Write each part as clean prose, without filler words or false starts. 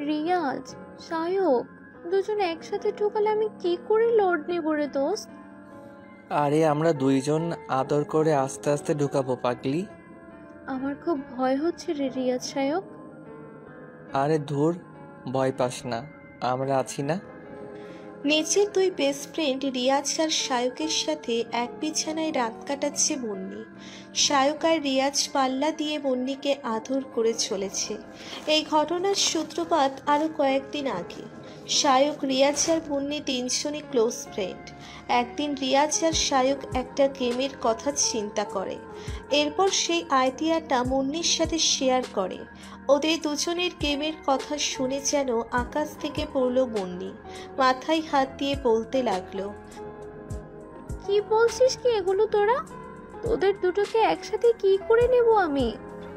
রিয়াজ, সায়ক, দুজন একসাথে ঢুকালে আমি কি করে লোড নেব রে দোস্ত? আরে আমরা দুইজন আদর করে আস্তে আস্তে ঢুকাবো পাগলি। আমার খুব ভয় হচ্ছে রে রিয়াজ সায়ক। আরে ধুর, ভয় পাস না, আমরা আছি না। নিচের দুই বেস্ট ফ্রেন্ড রিয়াজ আর শায়কের সাথে এক বিছানায় রাত কাটাচ্ছে মুন্নি। শায়ক আর রিয়াজ পাল্লা দিয়ে মুন্নিকে আদর করে চলেছে। এই ঘটনার সূত্রপাত আরও কয়েকদিন আগে। শায়ক, রিয়াজ আর মুন্নি তিনজনই ক্লোজ ফ্রেন্ড। একদিন রিয়াজ আর শায়ক একটা গেমের কথা চিন্তা করে। এরপর সেই আইডিয়াটা মুন্নির সাথে শেয়ার করে। ওদের দুজনের গেমের কথা শুনে যেন আকাশ থেকে পড়ল মুন্নি। মাথায় হাত দিয়ে বলতে লাগলো, কি বলছিস কি এগুলো তোরা? তোদের দুটোকে একসাথে কি করে নেব আমি?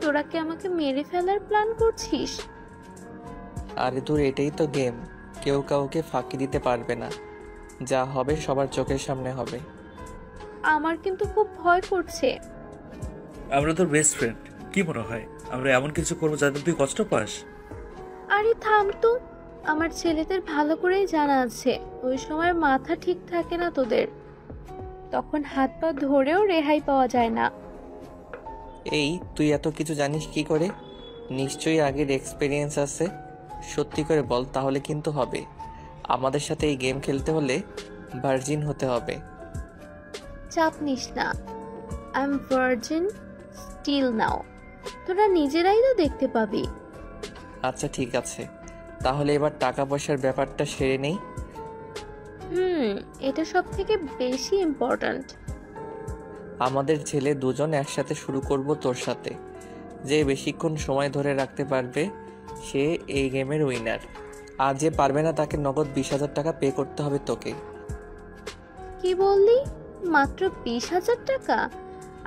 তোরা কি আমাকে মেরে ফেলার প্ল্যান করছিস? আরে ধুর, এটাই তো গেম, কেউ কাউকে ফাঁকি দিতে পারবে না। যা হবে সবার চোখের সামনে হবে। আমার কিন্তু খুব ভয় করছে। আমরা তোর বেস্ট ফ্রেন্ড, কি মনে হয় আমরা এমন কিছু করবো যাতে তুই কষ্ট পাস? আরে থাম তো, আমার ছেলেদের ভালো করেই জানা আছে ওই সময় মাথা ঠিক থাকে না তোদের, তখন হাত পা ধরেও রেহাই পাওয়া যায় না। এই তুই এত কিছু জানিস কি করে? নিশ্চয়ই আগের এক্সপিরিয়েন্স আছে। সত্যি করে বল, তাহলে কিন্তু হবে। আমাদের সাথে এই গেম খেলতে হলে ভার্জিন হতে হবে। চাপ নিস না, I am virgin still now. তোরা নিজেরাই তো দেখতে পাবি। আচ্ছা ঠিক আছে, তাহলে এবার টাকা পয়সার ব্যাপারটা সেরে নেই। এটা সব থেকে বেশি ইম্পর্ট্যান্ট। আমাদের ছেলে দুজন একসাথে শুরু করব তোর সাথে। যে বেশিক্ষণ সময় ধরে রাখতে পারবে সে এই গেমের উইনার। আর যে পারবে না তাকে নগদ 20,000 টাকা পে করতে হবে তোকে। কি বললি? মাত্র 20,000 টাকা?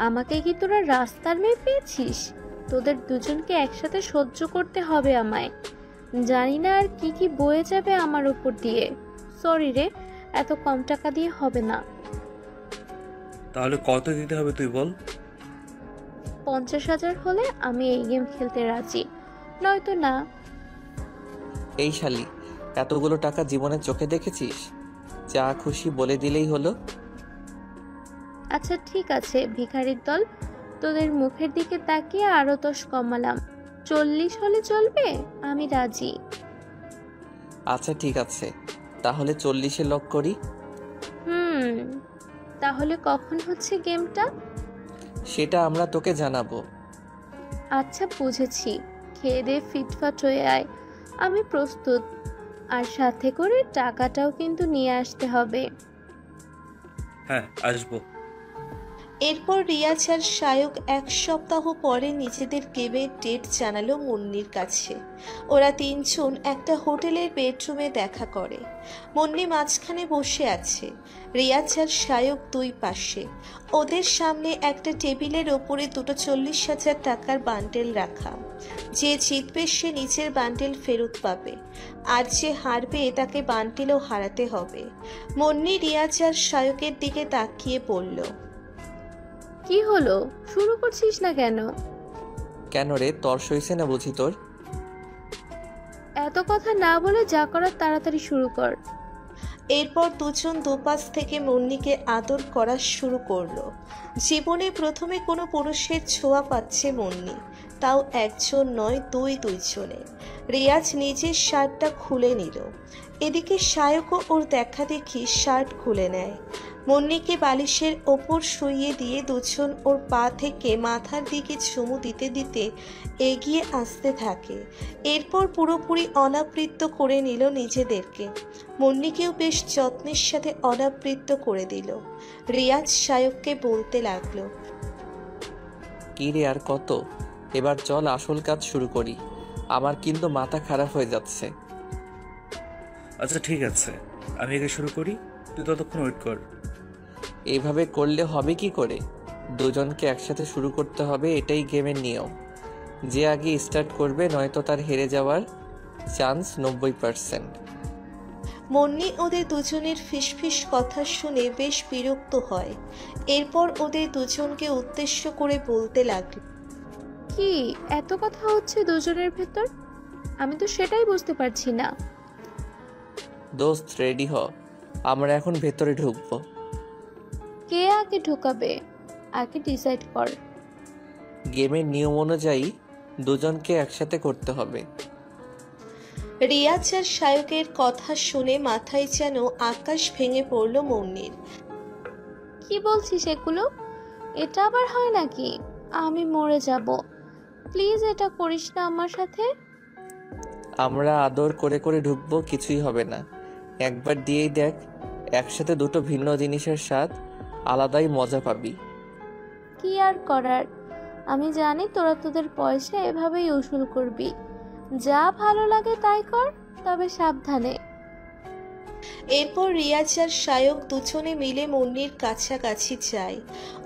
আমাকে কি তোরা রাস্তার মেয়ে পেয়েছিস? তোদের দুজনকে একসাথে সহ্য করতে হবে আমায়। জানি না আর কি কি বয়ে যাবে আমার উপর দিয়ে। সরি রে, এত কম টাকা দিয়ে হবে না। তাহলে কত দিতে হবে তুই বল? 50,000 হলে আমি এই গেম খেলতে রাজি, নয়তো না। এই শালি, এতগুলো টাকা জীবনে চোখে দেখেছিস? যা খুশি বলে দিলেই হলো। আচ্ছা ঠিক আছে ভিখারির দল, তোদের মুখের দিকে তাকিয়ে আরো 10 কমালাম। 40 হলে চলবে? আমি রাজি। আচ্ছা ঠিক আছে, তাহলে 40-এ লক করি। তাহলে কখন হচ্ছে গেমটা? সেটা আমরা তোকে জানাবো। আচ্ছা বুঝেছি, খেয়ে দে ফিটফাট হয়ে আয়, আমি প্রস্তুত। আর সাথে করে টাকাটাও কিন্তু নিয়ে আসতে হবে। হ্যাঁ, আসবো। এরপর রিয়াজ আর শায়ক এক সপ্তাহ পরে নিজেদের গেমের ডেট জানালো মুন্নির কাছে। ওরা তিনজন একটা হোটেলের বেডরুমে দেখা করে। মুন্নি মাঝখানে বসে আছে, রিয়াজ আর শায়ক দুই পাশে। ওদের সামনে একটা টেবিলের ওপরে দুটো 40,000 টাকার বান্ডেল রাখা। যে জিতবে সে নিচের বান্ডেল ফেরত পাবে, আর যে হারবে তাকে বান্ডেলও হারাতে হবে। মুন্নি রিয়াজ আর শায়কের দিকে তাকিয়ে বলল, কি হলো, শুরু করছিস না কেন? কেন রে, তর্স হইছে না বুঝি তোর? এত কথা না বলে যা করার তাড়াতাড়ি শুরু কর। এরপর দুজন দুপাশ থেকে মুন্নিকে আদর করা শুরু করলো। জীবনে প্রথমে কোনো পুরুষের ছোঁয়া পাচ্ছে মুন্নি, তাও একজন নয়, দুইজনে। রিয়াজ নিজের শার্টটা খুলে নিল। এদিকে শায়কও ওর দেখা দেখি শার্ট খুলে নেয়। মুন্নিকে বালিশের ওপর শুইয়ে দিয়ে দুজন ওর পা থেকে মাথার দিকে চুমু দিতে দিতে এগিয়ে আসতে থাকে। এরপর পুরোপুরি অনাবৃত করে নিল নিজেদেরকে। মুন্নিকেও বেশ যত্নের সাথে অনাবৃত করে দিল। রিয়াজ শায়ককে বলতে লাগলো, কি রে, আর কত? এবার চল আসল কাজ শুরু করি। আমার কিন্তু মাথা খারাপ হয়ে যাচ্ছে। আচ্ছা ঠিক আছে, আমি আগে শুরু করি, তুই ততক্ষণ ওয়েট কর। এইভাবে করলে হবে কি করে? দুজনকে একসাথে শুরু করতে হবে, এটাই গেমের নিয়ম। যে আগে স্টার্ট করবে নয়তো তার হেরে যাওয়ার চান্স 90%। মুন্নি ওদের দুজনের ফিসফিস কথা শুনে বেশ বিরক্ত হয়। এরপর ওদের দুজনকে উদ্দেশ্য করে বলতে লাগলো, কি এত কথা হচ্ছে দুজনের ভেতর? আমি তো সেটাই বুঝতে পারছি না। দোস্ত রেডি হ, আমরা এখন ভেতরে ঢুকবো। কে আগে ঢুকাবে আগে ডিসাইড কর। গেমের নিয়ম অনুযায়ী দুজনকে একসাথে করতে হবে। রিয়াজ আর সায়কের কথা শুনে মাথায় যেন আকাশ ভেঙে পড়ল মুন্নির। কি বলছিস এগুলো? এটা আবার হয় নাকি? আমি মরে যাব। প্লিজ এটা করিস না আমার সাথে। আমরা আদর করে করে ঢুকবো, কিছুই হবে না। একবার দিয়েই দেখ, একসাথে দুটো ভিন্ন জিনিসের স্বাদ, আলাদাই মজা পাবি। কি আর করার, আমি জানি তোরা তোদের পয়সা এভাবেই উসুল করবি। যা ভালো লাগে তাই কর, তবে সাবধানে। এরপর রিয়াজ আর সায়ক দুজনে মিলে মুন্নির কাছাকাছি যায়,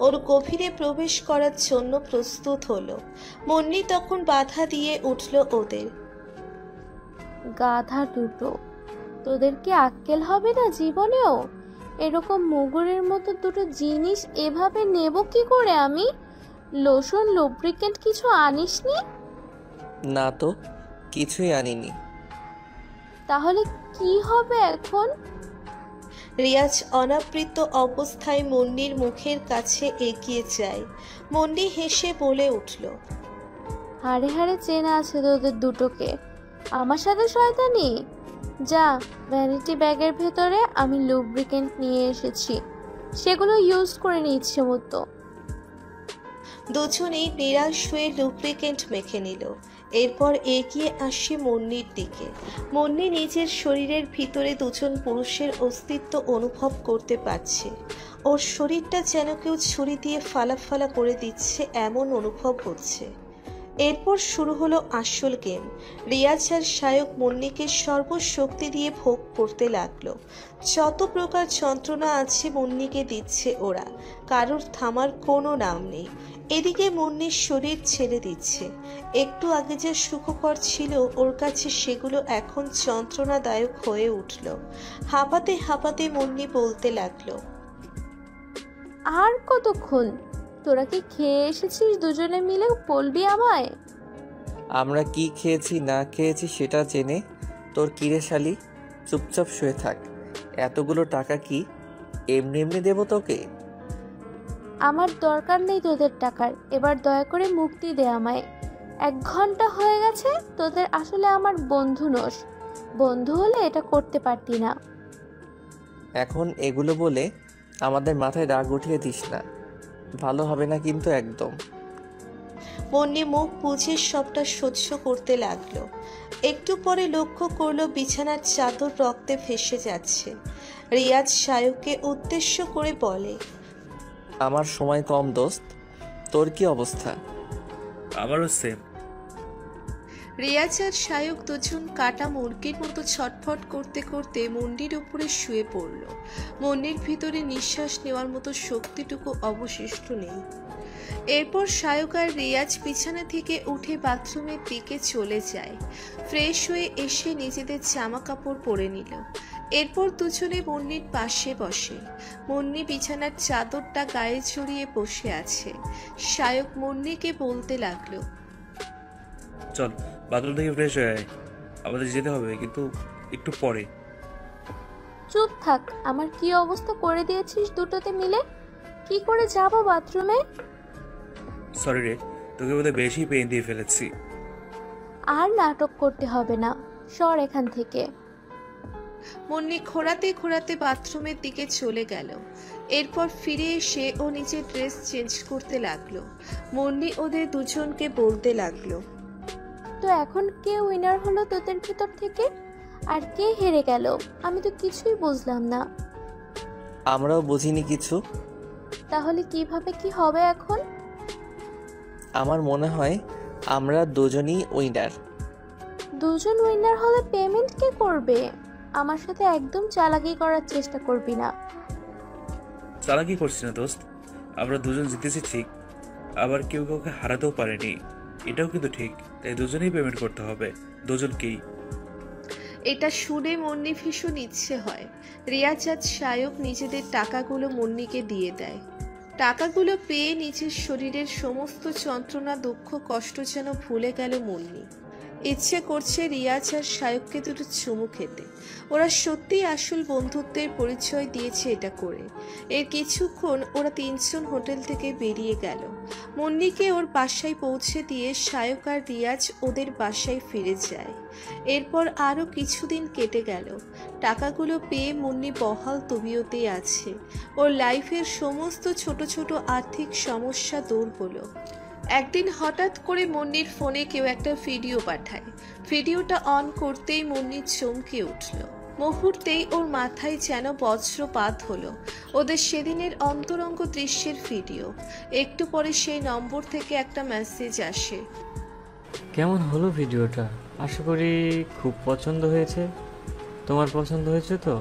ওর গভীরে প্রবেশ করার জন্য প্রস্তুত হলো। মুন্নি তখন বাধা দিয়ে উঠল ওদের। গাধা দুটো, তোদের কি আক্কেল হবে না জীবনেও? এরকম মুগুরের মতো দুটো জিনিস এভাবে নেব কি করে আমি? লোশন লুব্রিকেন্ট কিছু আনিসনি? না তো, কিছুই আনিনি। তাহলে কি হবে এখন? রিয়াজ অনাবৃত অবস্থায় মুন্নির মুখের কাছে এগিয়ে যায়। মুন্নি হেসে বলে উঠল, হাড়ে হাড়ে চেনা আছে তোদের দুটোকে। আমার সাথে শয়তানি? যা, ভ্যানিটি ব্যাগের ভেতরে আমি লুব্রিকেন্ট নিয়ে এসেছি, সেগুলো ইউজ করে নি ইচ্ছে মতো। দুজনেই নিরাশ হয়ে লুব্রিকেন্ট মেখে নিল। এরপর এগিয়ে আসে মুন্নির দিকে। মুন্নি নিজের শরীরের ভিতরে দুজন পুরুষের অস্তিত্ব অনুভব করতে পারছে। ওর শরীরটা যেন কেউ ছুরি দিয়ে ফালা করে দিচ্ছে এমন অনুভব হচ্ছে। এরপর শুরু হলো আসল গেম। রিয়াজ আর সায়ক মুন্নিকে সর্বশক্তি দিয়ে ভোগ করতে লাগলো। যত প্রকার যন্ত্রণা আছে মুন্নিকে দিচ্ছে ওরা, কারোর থামার কোনো নাম নেই। এদিকে মুন্নির শরীর ছেড়ে দিচ্ছে। একটু আগে যে সুখকর ছিল ওর কাছে সেগুলো এখন যন্ত্রণাদায়ক হয়ে উঠল। হাঁপাতে হাঁপাতে মুন্নি বলতে লাগলো, আর কতক্ষণ? তোরা কি খেয়ে এসেছিস দুজনে মিলে? বলবি আমায়। আমরা কি খেয়েছি না খেয়েছি সেটা জেনে তোর কিরে শালি, চুপচাপ শুয়ে থাক। এতগুলো টাকা কি এমনি এমনি দেবো তোকে? আমার দরকার নেই তোদের টাকার, এবার দয়া করে মুক্তি দে আমায়। 1 ঘন্টা হয়ে গেছে, তোদের আসলে আমার বন্ধু নোস। বন্ধু হলে এটা করতে পারতি না। এখন এগুলো বলে আমাদের মাথায় রাগ উঠিয়ে দিস না, ভালো হবে না কিন্তু একদম। মুন্নি মুখ বুঝে সবটা সহ্য করতে লাগলো। একটু পরে লক্ষ্য করলো বিছানার চাদর রক্তে ভেসে যাচ্ছে। রিয়াজ সায়ককে উদ্দেশ্য করে বলে, আমার সময় কম দোস্ত, তোর কি অবস্থা? আমারও সেম। রিয়াজ আর সায়ক দুজন কাটা মুরগির মতো ছটফট করতে করতে মুন্নির উপরে শুয়ে পড়ল। মুন্নির ভিতরে নিঃশ্বাস নেওয়ার মতো শক্তিটুকু অবশিষ্ট নেই। এরপর সায়ক আর রিয়াজ বিছানা থেকে উঠে বাথরুমের দিকে চলে যায়। ফ্রেশ হয়ে এসে নিজেদের জামা কাপড় পরে নিল। এরপর দুজনে মুন্নির পাশে বসে। মুন্নি বিছানার চাদরটা গায়ে জড়িয়ে বসে আছে। সায়ক মুন্নিকে বলতে লাগলো, চল বাথরুম থেকে ফ্রেশ হয়ে আয়, আমাদের যেতে হবে কিন্তু একটু পরে। চুপ থাক, আমার কি অবস্থা করে দিয়েছিস দুটোতে মিলে। কি করে যাব বাথরুমে? সরি রে, তোকে বোধহয় বেশি পেন দিয়ে ফেলেছি। আর নাটক করতে হবে না, সর এখান থেকে। মুন্নি খোঁড়াতে খোঁড়াতে বাথরুমের দিকে চলে গেল। এরপর ফিরে এসে ও নিজের ড্রেস চেঞ্জ করতে লাগলো। মুন্নি ওদের দুজনকে বলতে লাগলো, তো এখন কে উইনার হলো তোদের ভিতর থেকে, আর কে হেরে গেল? আমি তো কিছুই বুঝলাম না। আমরাও বুঝিনি কিছু। তাহলে কিভাবে কি হবে এখন? আমার মনে হয় আমরা দুজনই উইনার। দুজন উইনার হলে পেমেন্ট কে করবে? আমার সাথে একদম চালাকি করার চেষ্টা করবি না। চালাকি করছি না দোস্ত, আমরা দুজন জিতেছি ঠিক, আবার কেউ কাউকে হারাতেও পারেনি, এটাও কিন্তু ঠিক। তাই দুজনেই পেমেন্ট করতে হবে, দুজনকেই। এটা শুনে মুন্নি ভীষণ ইচ্ছে হয়। রিয়াজ আর সায়ক নিজেদের টাকাগুলো মুন্নিকে দিয়ে দেয়। টাকাগুলো পেয়ে নিজের শরীরের সমস্ত যন্ত্রণা দুঃখ কষ্ট যেন ভুলে গেল মুন্নি। ইচ্ছে করছে রিয়াজ আর সায়ককে দুটো চুমু খেতে। ওরা সত্যিই আসল বন্ধুত্বের পরিচয় দিয়েছে এটা করে। এর কিছুক্ষণ ওরা তিনজন হোটেল থেকে বেরিয়ে গেল। মুন্নিকে ওর বাসায় পৌঁছে দিয়ে সায়ক আর রিয়াজ ওদের বাসায় ফিরে যায়। এরপর আরও কিছুদিন কেটে গেল। টাকাগুলো পেয়ে মুন্নি বহাল তবিয়তেই আছে। ওর লাইফের সমস্ত ছোট ছোট আর্থিক সমস্যা দূর হলো। একদিন হঠাৎ করে মুন্নির ফোনে কেউ একটা ভিডিও পাঠায়। ভিডিওটা অন করতেই মুন্নি চমকে উঠল। মুহূর্তেই ওর মাথায় যেন বজ্রপাত হলো। ওদের সেদিনের অন্তরঙ্গ দৃশ্যের ভিডিও। একটু পরে সেই নম্বর থেকে একটা মেসেজ আসে। কেমন হলো ভিডিওটা? আশা করি খুব পছন্দ হয়েছে। তোমার পছন্দ হয়েছে তো?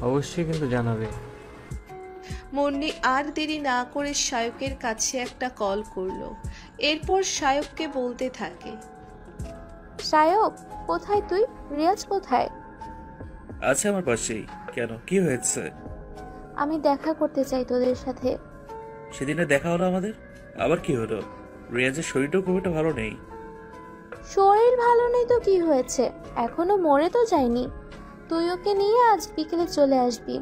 অবশ্যই কিন্তু জানাবে। মুন্নি আর দেরি না করে সায়কের কাছে একটা কল করলো। এরপর সায়ককে বলতে থাকে, সায়ক, কোথায় তুই? রিয়াজ কোথায়? আছে আমার পাশেই। কেন, কি হয়েছে? আমি দেখা করতে চাই তোদের সাথে। সেদিনে দেখা হলো আমাদের, আবার কি হলো? রিয়াজের শরীরটাও খুব একটা ভালো নেই। শরীর ভালো নেই তো কি হয়েছে? এখনো মরে তো যায়নি। তুই ওকে নিয়ে আজ বিকেলে চলে আসবি।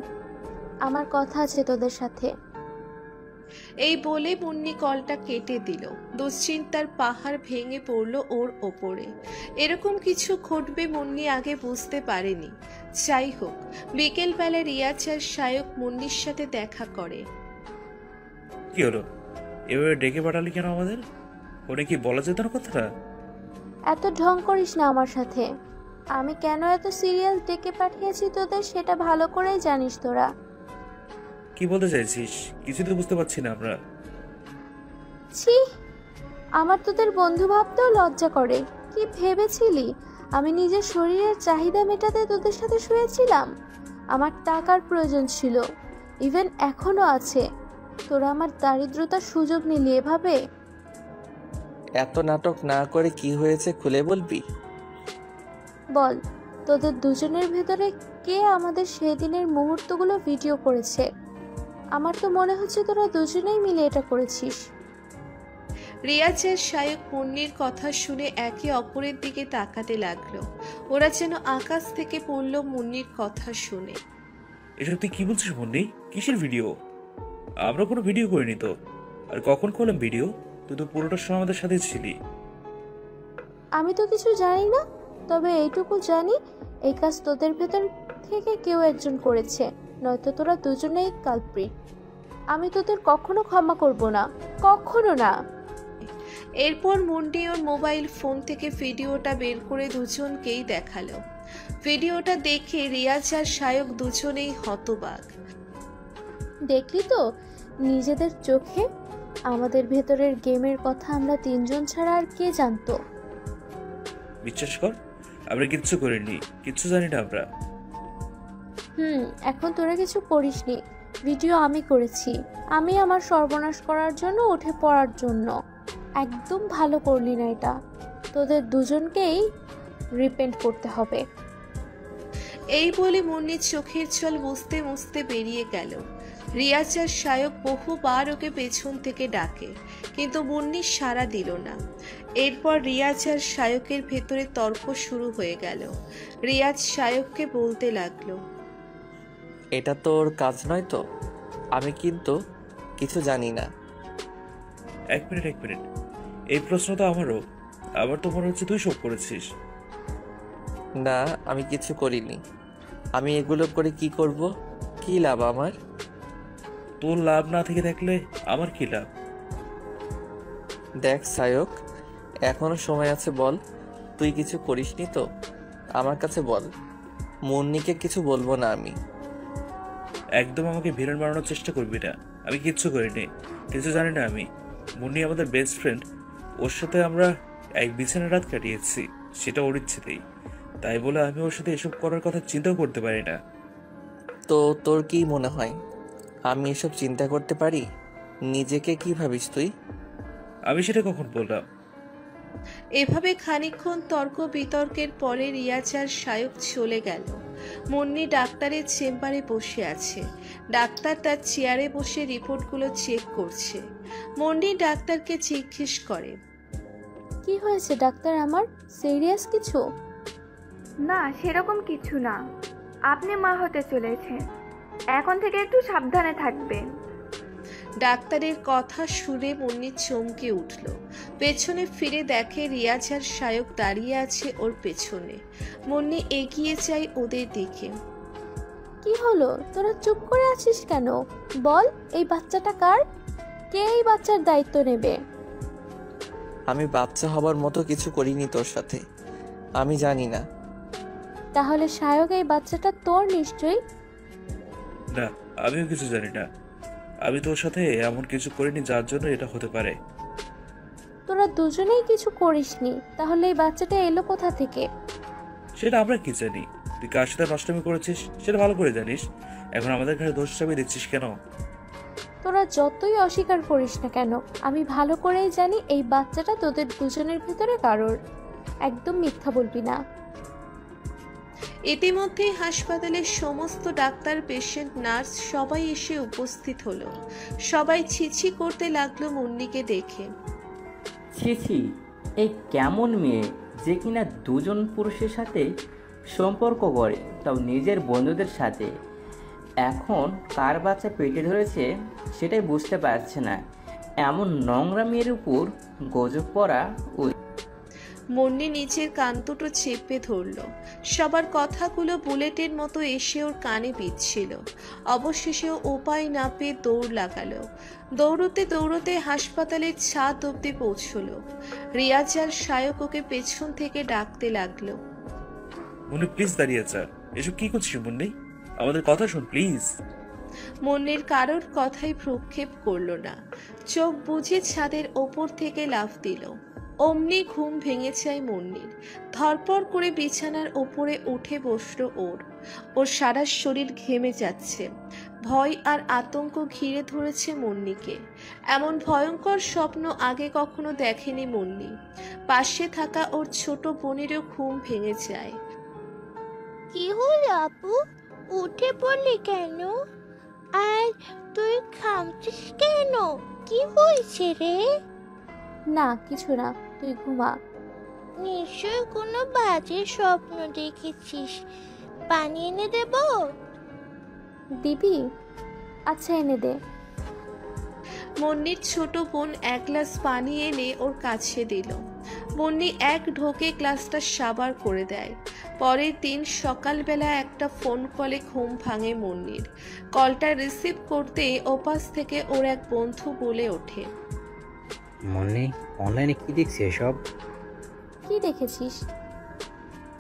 আমার কথা আছে তোদের সাথে। এই বলে মুন্নি কলটা কেটে দিল। দুশ্চিন্তার পাহাড় ভেঙে পড়ল ওর ওপরে। এরকম কিছু ঘটবে মুন্নি আগে বুঝতে পারেনি। যাই হোক, বিকেলবেলা রিয়াজ আর সায়ক মুন্নির সাথে দেখা করে। কি হলো, এভাবে ডেকে পাঠালি কেন আমাদের? ওরে কি বলা যেত না কথাটা? এত ঢং করিস না আমার সাথে। আমি কেন এত সিরিয়াল ডেকে পাঠিয়েছি তোদের সেটা ভালো করেই জানিস তোরা। কি বলতে চাইছিস? কিছু তো বুঝতে পারছি না আমরা। ছি, আমার তোদের বন্ধু ভাবতেও লজ্জা করে। কি ভেবেছিলি আমি নিজের শরীরের চাহিদা মেটাতে তোদের সাথে শুয়েছিলাম? আমার টাকার প্রয়োজন ছিল, ইভেন এখনো আছে। তোরা আমার দারিদ্রতার সুযোগ নিলি এভাবে। এত নাটক না করে কি হয়েছে খুলে বলবি? বল, তোদের দুজনের ভেতরে কে আমাদের সেই দিনের মুহূর্তগুলো ভিডিও করেছে? আমার তো মনে হচ্ছে তোরা দুজনেই মিলে এটা করেছিস। রিয়াজ আর সায়ক মুন্নির কথা শুনে একে অপরের দিকে তাকাতে লাগলো। ওরা যেন আকাশ থেকে পড়ল মুন্নির কথা শুনে। এসব তুই কি বলছিস মুন্নি? কিসের ভিডিও? আমরা কোনো ভিডিও করিনি তো। আর কখন করলাম ভিডিও? তুই তো পুরোটা সময় আমাদের সাথে ছিলি। আমি তো কিছু জানি না, তবে এইটুকু জানি এই কাজ তোদের ভেতর থেকে কেউ একজন করেছে, নয়তো তোরা দুজনেই কালপ্রিট। আমি তোদের কখনো ক্ষমা করব না, কখনো না। এরপর মুন্নি ওর মোবাইল ফোন থেকে ভিডিওটা বের করে দুজনকেই দেখালো। ভিডিওটা দেখে রিয়াজ আর সায়ক দুজনেই হতবাক। দেখলি তো নিজেদের চোখে? আমাদের ভেতরের গেমের কথা আমরা তিনজন ছাড়া আর কে জানতো? বিশ্বাস কর, আমরা কিচ্ছু করিনি, কিচ্ছু জানি না আমরা। এখন তোরা কিছু করিসনি। ভিডিও আমি করেছি, আমি আমার সর্বনাশ করার জন্য, উঠে পড়ার জন্য। একদম ভালো করলি না এটা। তোদের দুজনকেই রিপেন্ট করতে হবে। এই বলে মুন্নির চোখের জল মুছতে মুছতে বেরিয়ে গেল। রিয়াজ আর সায়ক বহুবার ওকে পেছন থেকে ডাকে, কিন্তু মুন্নি সাড়া দিল না। এরপর রিয়াজ আর সায়কের ভেতরে তর্ক শুরু হয়ে গেল। রিয়াজ সায়ককে বলতে লাগলো, এটা তোর কাজ নয় তো? আমি কিন্তু কিছু জানি না। এক মিনিট, এই প্রশ্ন তো আমারও। আবার তো মনে হচ্ছে তুই সব করেছিস। না, আমি কিছু করিনি। আমি এগুলো করে কি করব? কি লাভ আমার? তোর লাভ না থেকে থাকলে আমার কি লাভ? দেখ সায়ক, এখনো সময় আছে, বল তুই কিছু করিসনি তো? আমার কাছে বল। মুন্নিকে কিছু বলবো না আমি। একদম আমাকে ভিলেন বানানোর চেষ্টা করবি না। আমি কিচ্ছু করিনি, কিছু জানি না আমি। মুন্নি আমাদের বেস্ট ফ্রেন্ড, ওর সাথে আমরা এক বিছানা রাত কাটিয়েছি, সেটা ওর ইচ্ছেতেই। তাই বলে আমি ওর সাথে এসব করার কথা চিন্তাও করতে পারি না। তো তোর কি মনে হয় আমি এসব চিন্তা করতে পারি? নিজেকে কি ভাবিস তুই? আমি সেটা কখন বললাম? এভাবে খানিকক্ষণ তর্ক বিতর্কের পরে রিয়াজ আর সায়ক চলে গেল। মুন্নি ডাক্তারের চেম্বারে বসে আছে। ডাক্তার তার চেয়ারে বসে রিপোর্টগুলো চেক করছে। মুন্নি ডাক্তারকে জিজ্ঞেস করে, কি হয়েছে ডাক্তার আমার? সিরিয়াস কিছু? না, সেরকম কিছু না। আপনি মা হতে চলেছেন, এখন থেকে একটু সাবধানে থাকবেন। ডাক্তারের কথা শুনে মুন্নি চমকে উঠল। পেছনে ফিরে দেখে রিয়াজ আর সায়ক দাঁড়িয়ে আছে ওর পেছনে। মুন্নি এগিয়ে যায় ওদের দিকে। কি হলো, তোরা চুপ করে আছিস কেন? বল, এই বাচ্চাটা কার? কে এই বাচ্চার দায়িত্ব নেবে? আমি বাচ্চা হবার মতো কিছু করিনি তোর সাথে, আমি জানি না। তাহলে সায়ক, এই বাচ্চাটা তোর নিশ্চয়ই? না, আমিও কিছু জানি না। আমি তোর সাথে এমন কিছু করিনি যার জন্য এটা হতে পারে। তোরা দুজনেই কিছু করিসনি, তাহলে এই বাচ্চাটা এলো কোথা থেকে? সেটা আমরা কি জানি? তুই কার সাথে নষ্টামি করেছিস সেটা ভালো করে জানিস। এখন আমাদের ঘরে দোষ চাপিয়ে দিচ্ছিস কেন? তোরা যতই অস্বীকার করিস না কেন, আমি ভালো করেই জানি এই বাচ্চাটা তোদের দুজনের ভিতরে কারোর। একদম মিথ্যা বলবি না। ইতিমধ্যেই হাসপাতালের সমস্ত ডাক্তার, পেশেন্ট, নার্স সবাই এসে উপস্থিত হলো। সবাই ছিছি করতে লাগলো মুন্নিকে দেখে। ছি ছি, এই কেমন মেয়ে যে কিনা দুজন পুরুষের সাথে সম্পর্ক করে, তাও নিজের বন্ধুদের সাথে। এখন কার বাচ্চা পেটে ধরেছে সেটাই বুঝতে পারছে না। এমন নোংরা মেয়ের উপর গজব পড়া মুন্নি নিচের কান দুটো চেপে ধরল। সবার কথাগুলো বুলেটের মতো এসে ওর কানে বিঁধছিল। অবশেষে ও উপায় না পেয়ে দৌড় লাগালো। দৌড়তে দৌড়তে হাসপাতালের ছাদ অব্দি পৌঁছলো। রিয়াজ আর সায়ক ওকে পেছন থেকে ডাকতে লাগলো। মুন্নি প্লিজ দাঁড়িয়ে যা। এসব কি করছিস মুন্নি? আমাদের কথা শোন প্লিজ। মুন্নির কারোর কথাই ভ্রুক্ষেপ করলো না। চোখ বুজে ছাদের ওপর থেকে লাফ দিল। অমনি ঘুম ভেঙে যায় মুন্নির। ধরপড় করে বিছানার ওপরে উঠে বসলো ওর সারা শরীর ঘেমে যাচ্ছে। ভয় আর আতঙ্ক ঘিরে ধরেছে মুন্নিকে। এমন ভয়ঙ্কর স্বপ্ন আগে কখনো দেখেনি মুন্নি। পাশে থাকা ওর ছোট বোনেরও ঘুম ভেঙে যায়। কি হলো আপু, উঠে পড়লি কেন? আর তুই খামছিস কেন? কি হয়েছে রে? না কিছু না, তুই ঘুমা। নিশ্চয় কোনো বাজে স্বপ্ন দেখেছিস। পানি এনে দেব? দিবি? আচ্ছা এনে দে। মুন্নির ছোট বোন এক গ্লাস পানি এনে ওর কাছে দিল। মুন্নি এক ঢোকে গ্লাসটা সাবার করে দেয়। পরের দিন সকালবেলা একটা ফোন কলে ঘুম ভাঙে মুন্নির। কলটা রিসিভ করতে ওপাশ থেকে ওর এক বন্ধু বলে ওঠে, মুন্নি, অনলাইনে কি দেখছিস এসব? কি দেখেছিস?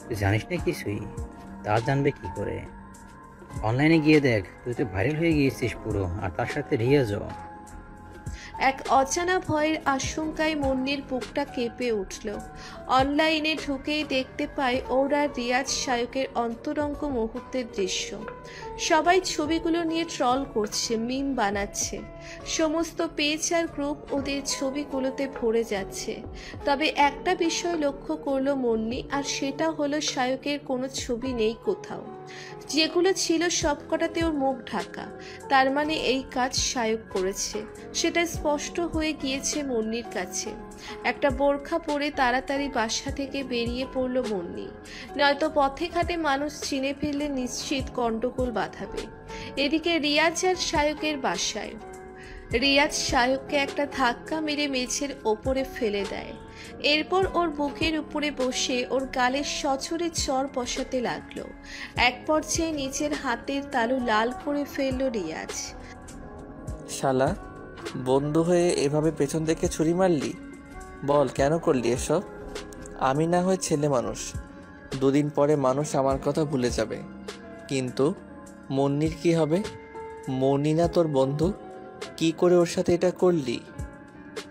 তুই জানিস না কিছুই, তা জানবে কি করে? অনলাইনে গিয়ে দেখ, তুই তো ভাইরাল হয়ে গিয়েছিস পুরো, আর তার সাথে রিয়াজও। এক অজানা ভয়ের আশঙ্কায় মুন্নির বুকটা কেঁপে উঠল। অনলাইনে ঢুকেই দেখতে পায় ওর আর রিয়াজ সায়কের অন্তরঙ্গ মুহূর্তের দৃশ্য। সবাই ছবিগুলো নিয়ে ট্রল করছে, মিম বানাচ্ছে। সমস্ত পেজ আর গ্রুপ ওদের ছবিগুলোতে ভরে যাচ্ছে। তবে একটা বিষয় লক্ষ্য করলো মুন্নি, আর সেটা হলো সায়কের কোনো ছবি নেই কোথাও। যেগুলো ছিল সবকটাতে ওর মুখ ঢাকা। তার মানে এই কাজ সায়ক করেছে, সেটা স্পষ্ট হয়ে গিয়েছে মুন্নির কাছে। একটা বোরখা পরে তাড়াতাড়ি বাসা থেকে বেরিয়ে পড়ল মুন্নি, নয়তো পথে ঘাটে মানুষ চিনে ফেললে নিশ্চিত গন্ডগোল বাঁধাবে। এদিকে রিয়াজ আর সায়কের বাসায়। রিয়াজ সায়ককে একটা ধাক্কা মেরে মেঝের ওপরে ফেলে দেয়। এরপর ওর বুকের উপরে বসে ওর গালে সজোরে চড় বসাতে লাগলো। এক পর্যায়ে নিজের হাতের তালু লাল করে ফেলল রিয়াজ। শালা, বন্ধু হয়ে এভাবে পেছন থেকে ছুরি মারলি? বল কেন করলি এসব? আমি না হয় ছেলে মানুষ, দুদিন পরে মানুষ আমার কথা ভুলে যাবে, কিন্তু মুন্নির কি হবে? মুন্নি না তোর বন্ধু? কি করে ওর সাথে এটা করলি?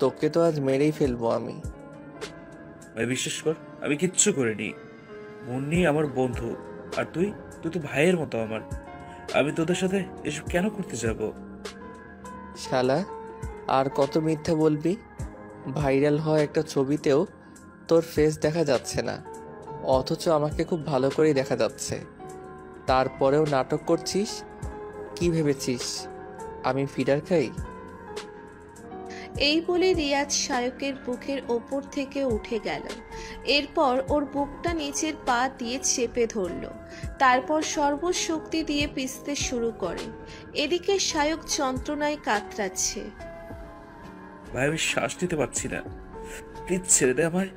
তোকে তো আজ মেরেই ফেলবো আমি। ভাই বিশ্বাস কর, আমি কিচ্ছু করিনি। মুন্নি আমার বন্ধু, আর তুই তুই তো ভাইয়ের মতো আমার। আমি তোদের সাথে এসব কেন করতে যাব? শালা, আর কত মিথ্যা বলবি? ভাইরাল হওয়া একটা ছবিতেও তোর ফেস দেখা যাচ্ছে না, অথচ আমাকে খুব ভালো করেই দেখা যাচ্ছে। তারপরেও নাটক করছিস? কি ভেবেছিস আমি ফিডার খাই? এই বলে রিয়াজ শায়কের বুকের ওপর থেকে উঠে গেল। এরপর ওর বুকটা নিচের পা দিয়ে চেপে ধরল, তারপর সর্বশক্তি দিয়ে পিষতে শুরু করে। এদিকে শায়ক যন্ত্রণায় কাতরাচ্ছে। ভাই আমি শ্বাস নিতে পারছি না, প্লিজ ছেড়ে দে আমায়।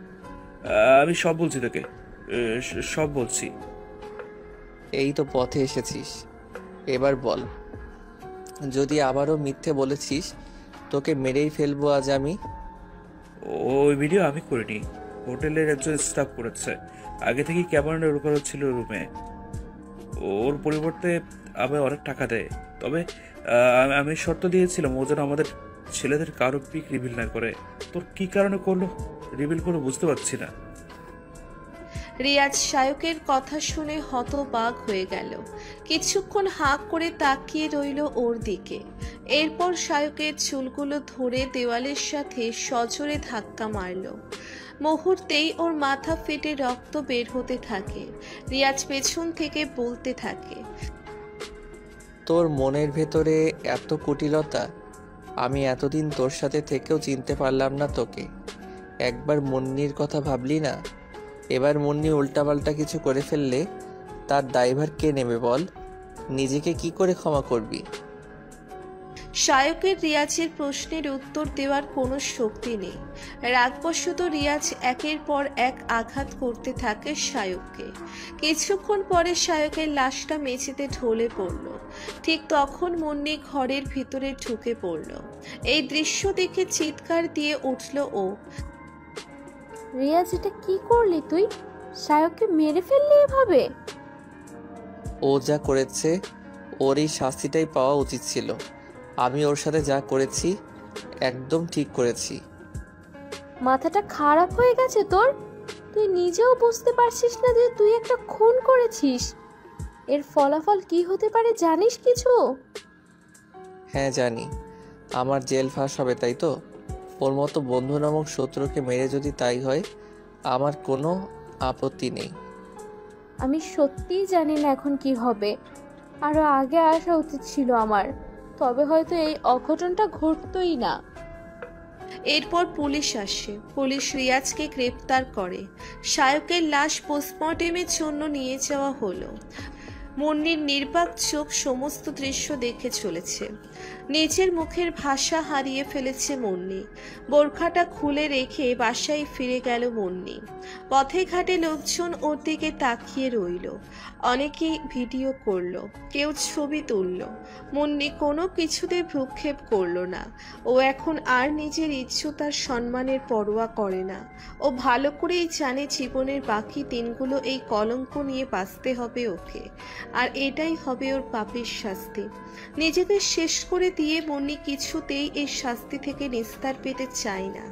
আমি সব বলছি তোকে, সব বলছি। এই তো পথে এসেছিস, এবার বল। যদি আবারও মিথ্যে বলেছিস তোকে মেরেই ফেলবো আজ আমি। ওই ভিডিও আমি করিনি, হোটেলের একজন স্টাফ করেছে। আগে থেকেই ক্যামেরা রেকর্ড ছিল রুমে। ওর পরিবর্তে আমি অনেক টাকা দেয়, তবে আমি শর্ত দিয়েছিলাম ও যেন আমাদের ছেলেদের কারো পিক রিভিল না করে। তোর কি কারণে করলো রিভিল করে বুঝতে পারছি না। রিয়াজ শায়কের কথা শুনে হতবাক হয়ে গেল। কিছুক্ষণ হাঁ করে তাকিয়ে রইল ওর দিকে। এরপর শায়কের চুলগুলো ধরে দেওয়ালের সাথে সজোরে ধাক্কা মারল। মুহূর্তেই ওর মাথা ফেটে রক্ত বের হতে থাকে। রিয়াজ পেছন থেকে বলতে থাকে, তোর মনের ভেতরে এত কুটিলতা, আমি এতদিন তোর সাথে থেকেও চিনতে পারলাম না তোকে। একবার মুন্নির কথা ভাবলি না? এবার মুন্নি উল্টাপাল্টা কিছু করে ফেললে তার দায়ভার কে নেবে বল? নিজেকে কি করে ক্ষমা করবি? শায়কের রিয়াজের প্রশ্নের উত্তর দেওয়ার কোনো শক্তি নেই। রাগবশত রিয়াজ একের পর এক আঘাত করতে থাকে শায়ককে। কিছুক্ষণ পরে শায়কের লাশটা মেঝেতে ঢলে পড়ল। ঠিক তখন মুন্নি ঘরের ভিতরে ঢুকে পড়ল। এই দৃশ্য দেখে চিৎকার দিয়ে উঠল ও। রিয়াজ, এটা কি করলি তুই? শায়ককে মেরে ফেললি এভাবে? ও যা করেছে ওর এই শাস্তিটাই পাওয়া উচিত ছিল। আমি ওর সাথে যা করেছি একদম ঠিক করেছি। মাথাটা খারাপ হয়ে গেছে তোর? তুই নিজেও বুঝতে পারছিস না যে তুই একটা খুন করেছিস? এর ফলাফল কি হতে পারে জানিস কিছু? হ্যাঁ জানি, আমার জেল ফাঁস হবে, তাই তো? ওর মতো বন্ধু নামক শত্রুকে মেরে যদি তাই হয়, আমার কোনো আপত্তি নেই। আমি সত্যিই জানি না এখন কি হবে। আরো আগে আসা উচিত ছিল আমার, তবে হয়তো এই অঘটনটা ঘটতোই না। এরপর পুলিশ আসে। পুলিশ রিয়াজকে গ্রেপ্তার করে। শায়কের লাশ পোস্টমর্টেমের জন্য নিয়ে যাওয়া হলো। মুন্নির নির্বাক চোখ সমস্ত দৃশ্য দেখে চলেছে। নিজের মুখের ভাষা হারিয়ে ফেলেছে মুন্নি। বোরখাটা খুলে রেখে বাসায় ফিরে গেল মুন্নি। পথে ঘাটে লোকজন ওর দিকে তাকিয়ে রইল। অনেকে ভিডিও করলো, কেউ ছবি তুলল। মুন্নি কোনো কিছুতে ভ্রুক্ষেপ করল না। ও এখন আর নিজের ইজ্জত আর সম্মানের পরোয়া করে না। ও ভালো করেই জানে জীবনের বাকি দিনগুলো এই কলঙ্ক নিয়ে বাঁচতে হবে ওকে, আর এটাই হবে ওর পাপের শাস্তি। নিজেকে শেষ করে দিয়ে মুন্নি কিছুতেই এই শাস্তি থেকে নিস্তার পেতে চায় না।